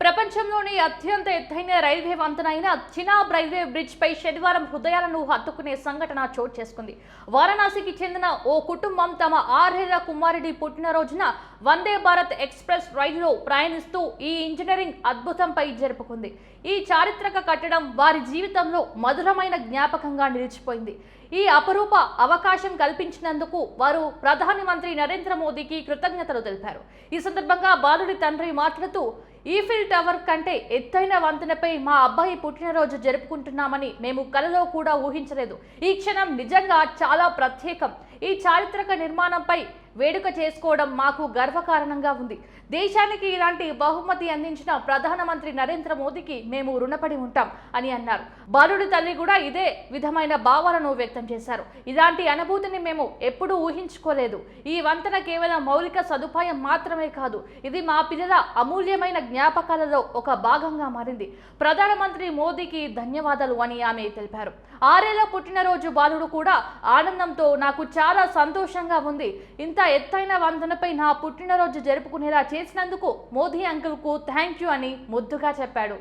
ప్రపంచంలోని అత్యంత ఎత్తైన రైల్వే వంతెన అయిన చినాబ్ రైల్వే బ్రిడ్జ్ పై శనివారం హృదయాలను హత్తుకునే సంఘటన చోటు చేసుకుంది. వారణాసికి చెందిన ఓ కుటుంబం తమ 6 ఏళ్ల కుమారుడి పుట్టినరోజున వందే భారత్ ఎక్స్ప్రెస్ రైలులో ప్రయాణిస్తూ ఈ ఇంజనీరింగ్ అద్భుతంపై జరుపుకుంది. ఈ చారిత్రక కట్టడం వారి జీవితంలో మధురమైన జ్ఞాపకంగా నిలిచిపోయింది. ఈ అపరూప అవకాశం కల్పించినందుకు వారు ప్రధానమంత్రి నరేంద్ర మోదీకి కృతజ్ఞతలు తెలిపారు. ఈ సందర్భంగా బాలుడి తండ్రి మాట్లాడుతూ, ఈఫిల్ టవర్ కంటే ఎత్తైన వంతెనపై మా అబ్బాయి పుట్టినరోజు జరుపుకుంటున్నామని మేము కలలో కూడా ఊహించలేదు. ఈ క్షణం నిజంగా చాలా ప్రత్యేకం. ఈ చారిత్రక నిర్మాణంపై వేడుక చేసుకోవడం మాకు గర్వకారణంగా ఉంది. దేశానికి ఇలాంటి బహుమతి అందించిన ప్రధానమంత్రి నరేంద్ర మోదీకి మేము రుణపడి ఉంటాం అని అన్నారు. బాలుడి తల్లి కూడా ఇదే విధమైన భావాలను వ్యక్తం చేశారు. ఇలాంటి అనుభూతిని మేము ఎప్పుడూ ఊహించుకోలేదు. ఈ వంతెన కేవలం మౌలిక సదుపాయం మాత్రమే కాదు, ఇది మా పిల్లల అమూల్యమైన జ్ఞాపకాలలో ఒక భాగంగా మారింది. ప్రధానమంత్రి మోదీకి ధన్యవాదాలు అని ఆమె తెలిపారు. 6 ఏళ్ల పుట్టినరోజు బాలుడు కూడా ఆనందంతో, నాకు చాలా సంతోషంగా ఉంది. ఇంత ఎత్తైన వంతెనపై నా పుట్టినరోజు జరుపుకునేలా చేసినందుకు మోదీ అంకుల్ కు థ్యాంక్ యూ అని ముద్దుగా చెప్పాడు.